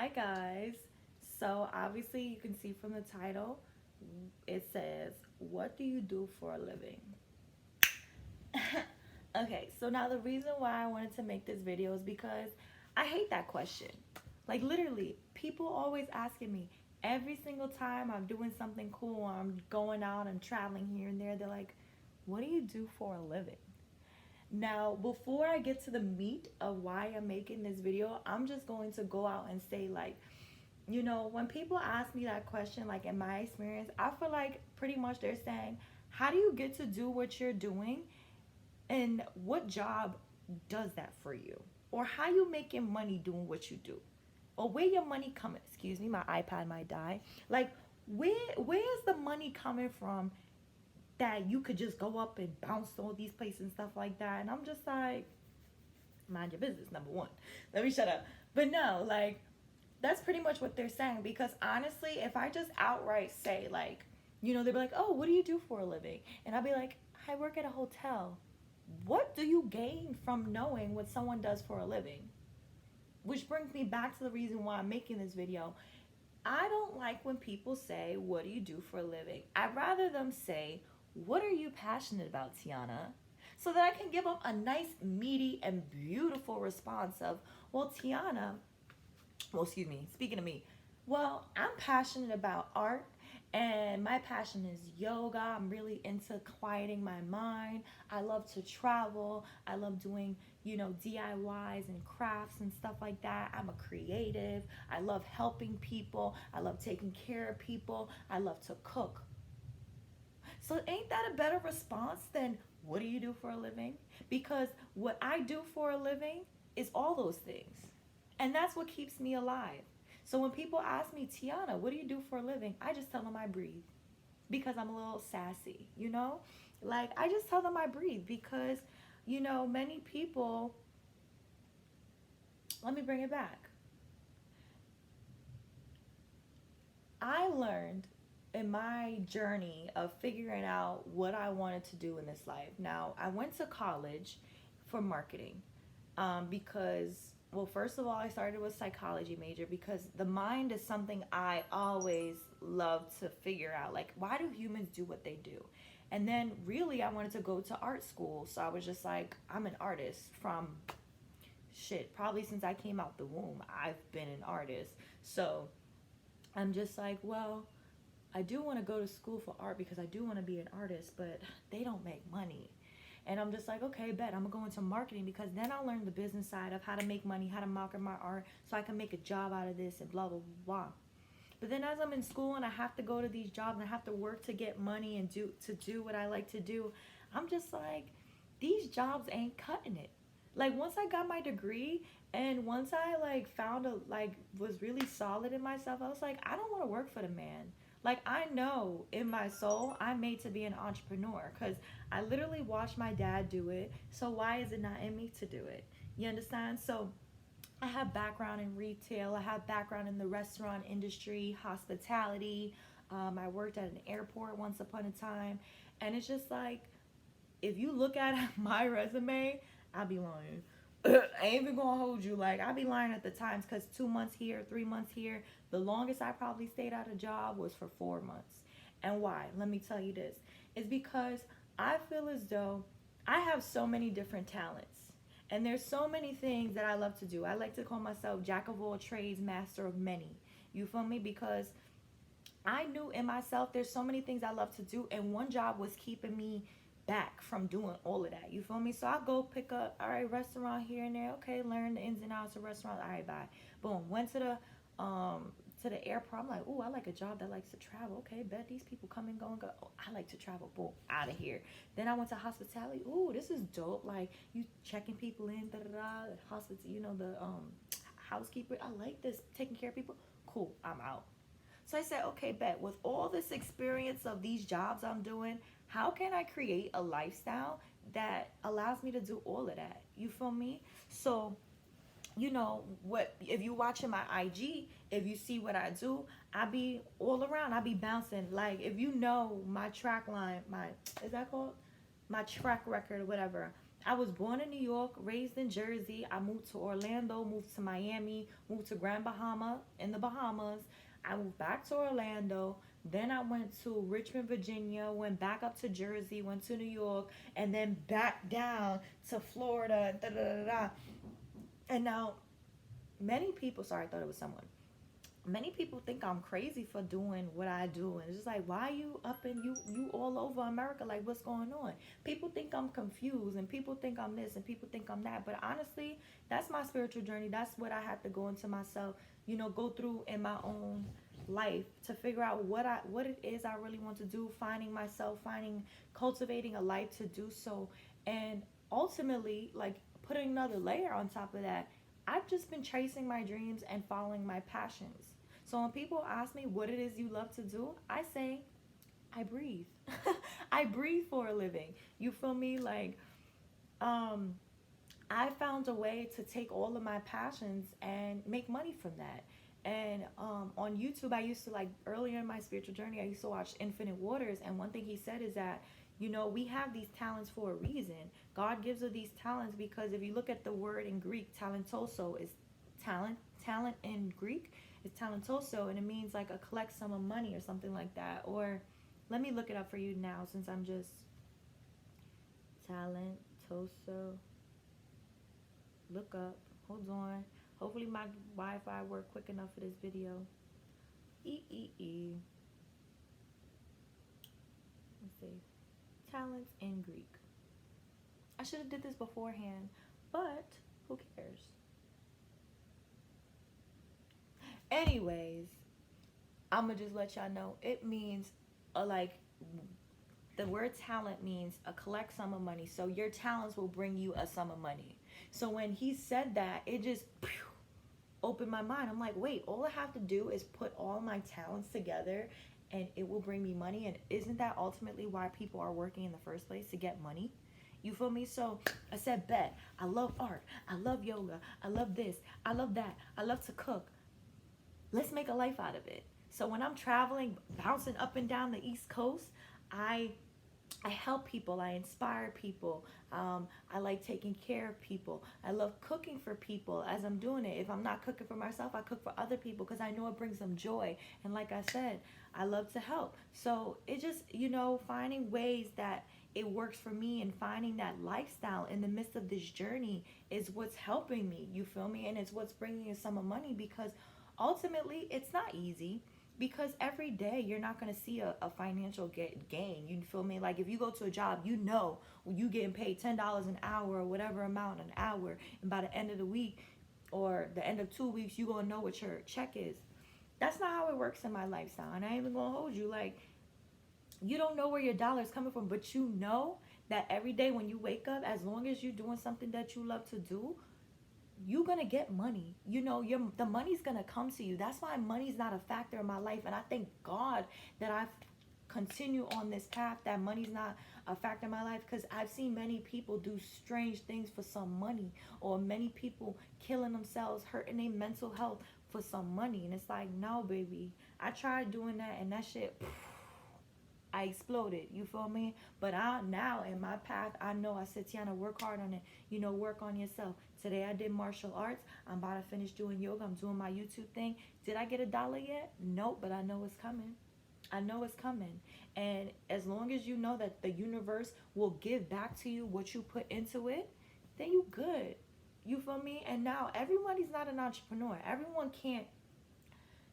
Hi guys. So obviously you can see from the title, it says, "What do you do for a living?" Okay, so now the reason why I wanted to make this video is because I hate that question. Like literally, people always asking me every single time I'm doing something cool, I'm going out, I'm traveling here and there, they're like, "What do you do for a living?" Now, before I get to the meat of why I'm making this video, I'm just going to go out and say, like, when people ask me that question, like in my experience, I feel like pretty much they're saying, how do you get to do what you're doing? And what job does that for you? Or how you making money doing what you do? Or where your money coming? Excuse me, my iPad might die. Like, where's the money coming from that you could just go up and bounce to all these places and stuff like that? And I'm just like, mind your business, number one. Let me shut up. But no, like, that's pretty much what they're saying. Because honestly, if I just outright say, like, they'd be like, "Oh, what do you do for a living?" And I'll be like, "I work at a hotel." What do you gain from knowing what someone does for a living? Which brings me back to the reason why I'm making this video. I don't like when people say, "What do you do for a living?" I'd rather them say, "What are you passionate about, Tiana?" So that I can give them a nice, meaty, and beautiful response of, "Well, Tiana, well, excuse me, speaking of me, well, I'm passionate about art, and my passion is yoga. I'm really into quieting my mind. I love to travel. I love doing, DIYs and crafts and stuff like that. I'm a creative. I love helping people. I love taking care of people. I love to cook." So ain't that a better response than, "What do you do for a living?" Because what I do for a living is all those things. And that's what keeps me alive. So when people ask me, "Tiana, what do you do for a living?" I just tell them I breathe, because I'm a little sassy, you know? Like, I just tell them I breathe because, many people, let me bring it back. I learned in my journey of figuring out what I wanted to do in this life. Now, I went to college for marketing, because, well, first of all, I started with psychology major because the mind is something I always love to figure out. Like, why do humans do what they do? And then really I wanted to go to art school. So I was just like, I'm an artist from shit. Probably since I came out the womb, I've been an artist. So I'm just like, well, I do want to go to school for art because I do want to be an artist, but they don't make money. And I'm just like, okay, bet I'm gonna go into marketing because then I'll learn the business side of how to make money, how to market my art, so I can make a job out of this and blah blah blah. But then as I'm in school and I have to go to these jobs and I have to work to get money and do what I like to do, I'm just like, these jobs ain't cutting it. Like once I got my degree and once I like found a like was really solid in myself, I was like, I don't want to work for the man. Like I know in my soul I'm made to be an entrepreneur because I literally watched my dad do it. So why is it not in me to do it? You understand? So I have background in retail. I have background in the restaurant industry, hospitality. I worked at an airport once upon a time, and it's just like if you look at my resume, I'll be lying. I ain't even gonna hold you. Like I'll be lying at the times because 2 months here, 3 months here. The longest I probably stayed at a job was for 4 months. And why? Let me tell you this. It's because I feel as though I have so many different talents. And there's so many things that I love to do. I like to call myself jack of all trades, master of many. You feel me? Because I knew in myself there's so many things I love to do, and one job was keeping me back from doing all of that. You feel me? So I go pick up, all right, restaurant here and there. Okay, learn the ins and outs of restaurants. All right, bye. Boom. Went to the airport. I'm like, oh, I like a job that likes to travel. Okay, bet these people come and go and go. Oh, I like to travel. Boom, out of here. Then I went to hospitality. Oh, this is dope. Like you checking people in, da da da. Hospital, the housekeeper. I like this, taking care of people. Cool. I'm out. So I said, okay, bet with all this experience of these jobs I'm doing, how can I create a lifestyle that allows me to do all of that? You feel me? So, what if you watching my IG, if you see what I do, I be all around. I be bouncing. Like if you know my track line, my is that called? My track record or whatever. I was born in New York, raised in Jersey. I moved to Orlando, moved to Miami, moved to Grand Bahama in the Bahamas. I moved back to Orlando. Then I went to Richmond, Virginia, went back up to Jersey, went to New York, and then back down to Florida. Da, da, da, da. And now, many people, sorry, I thought it was someone. Many people think I'm crazy for doing what I do, and it's just like, why are you up and you all over America? Like, what's going on? People think I'm confused, and people think I'm this, and people think I'm that. But honestly, that's my spiritual journey. That's what I had to go into myself, go through in my own life to figure out what it is I really want to do. Finding myself, cultivating a life to do so, and ultimately, like, putting another layer on top of that. I've just been chasing my dreams and following my passions. So when people ask me what it is you love to do, I say, I breathe. I breathe for a living. You feel me? Like, um, I found a way to take all of my passions and make money from that. And on YouTube, I used to, like, earlier in my spiritual journey, I used to watch Infinite Waters. And one thing he said is that, we have these talents for a reason. God gives us these talents because if you look at the word in Greek, talentoso is talent. Talent in Greek is talentoso, and it means like a collect sum of money or something like that. Or let me look it up for you now since I'm just talentoso. Look up. Hold on. Hopefully my Wi-Fi work quick enough for this video. Let's see. Talents in Greek. I should have did this beforehand, but who cares? Anyways, I'm gonna just let y'all know it means like the word talent means a collect sum of money. So your talents will bring you a sum of money. So when he said that, it just opened my mind. I'm like, wait, all I have to do is put all my talents together and it will bring me money. And isn't that ultimately why people are working in the first place, to get money? You feel me? So I said, bet. I love art. I love yoga. I love this. I love that. I love to cook. Let's make a life out of it. So when I'm traveling, bouncing up and down the East Coast, I help people. I inspire people. I like taking care of people. I love cooking for people as I'm doing it. If I'm not cooking for myself, I cook for other people because I know it brings them joy. And like I said, I love to help. So it just, finding ways that it works for me and finding that lifestyle in the midst of this journey is what's helping me. You feel me? And it's what's bringing in some money, because ultimately it's not easy, because every day you're not going to see a financial gain. You feel me? Like if you go to a job, you getting paid $10 an hour or whatever amount an hour, and by the end of the week or the end of 2 weeks, you going to know what your check is. That's not how it works in my lifestyle. And I ain't even going to hold you. Like, you don't know where your dollar is coming from, but you know that every day when you wake up, as long as you're doing something that you love to do, you're gonna get money. The money's gonna come to you. That's why money's not a factor in my life. And I thank God that I've continued on this path, that money's not a factor in my life, because I've seen many people do strange things for some money, or many people killing themselves, hurting their mental health for some money. And it's like, no, baby. I tried doing that, and that shit, I exploded. You feel me? But now in my path, I know, I said, Tiana, work hard on it. Work on yourself. Today I did martial arts. I'm about to finish doing yoga. I'm doing my YouTube thing. Did I get $1 yet? Nope, but I know it's coming. I know it's coming. And as long as you know that the universe will give back to you what you put into it, then you good. You feel me? And now everybody's not an entrepreneur. Everyone can't,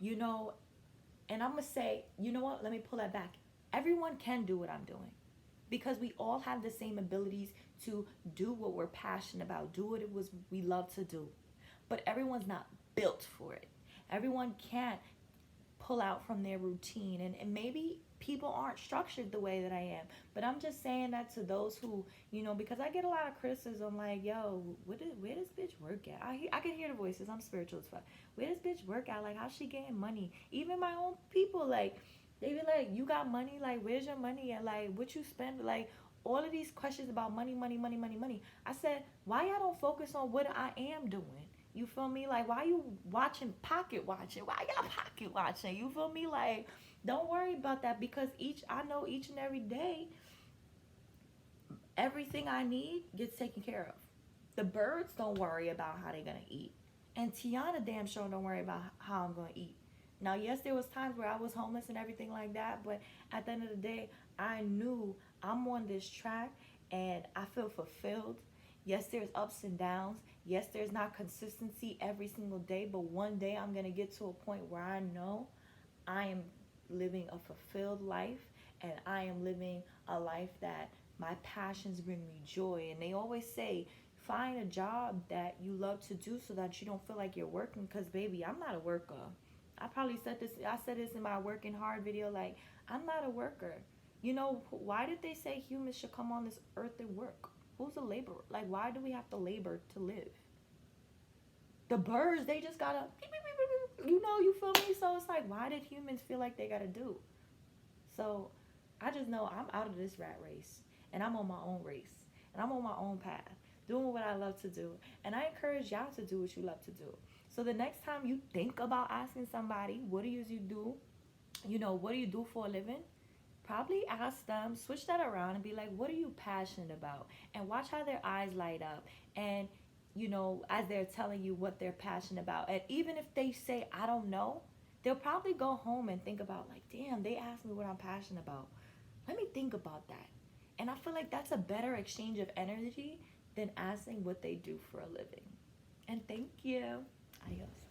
and I'm going to say, you know what? Let me pull that back. Everyone can do what I'm doing, because we all have the same abilities to do what we're passionate about, do what it was we love to do. But everyone's not built for it. Everyone can't pull out from their routine, and maybe people aren't structured the way that I am. But I'm just saying that to those who, because I get a lot of criticism, like, yo, where does bitch work at? I can hear the voices. I'm spiritual as fuck. Where does bitch work at? Like, how's she getting money? Even my own people, like, they be like, you got money? Like, where's your money? And like, what you spend? Like, all of these questions about money. I said, why y'all don't focus on what I am doing? You feel me? Like, why you pocket watching? Why y'all pocket watching? You feel me? Like, don't worry about that, because I know each and every day Everything I need gets taken care of. The birds don't worry about how they're gonna eat. And Tiana damn sure don't worry about how I'm gonna eat. Now, yes, there was times where I was homeless and everything like that, but at the end of the day, I knew I'm on this track and I feel fulfilled. Yes, there's ups and downs. Yes, there's not consistency every single day, but one day I'm gonna get to a point where I know I am living a fulfilled life and I am living a life that my passions bring me joy. And they always say, find a job that you love to do so that you don't feel like you're working. Because, baby, I'm not a worker. I said this in my working hard video, like, I'm not a worker. You know, why did they say humans should come on this earth and work? Who's a laborer? Like, why do we have to labor to live? The birds, they just gotta, you feel me? So it's like, why did humans feel like they gotta do? So I just know I'm out of this rat race and I'm on my own race and I'm on my own path, doing what I love to do. And I encourage y'all to do what you love to do. So the next time you think about asking somebody, what do you do? You know, what do you do for a living? Probably ask them, switch that around and be like, what are you passionate about? And watch how their eyes light up. And, you know, as they're telling you what they're passionate about. And even if they say, I don't know, they'll probably go home and think about, like, damn, they asked me what I'm passionate about. Let me think about that. And I feel like that's a better exchange of energy than asking what they do for a living. And thank you. Adios.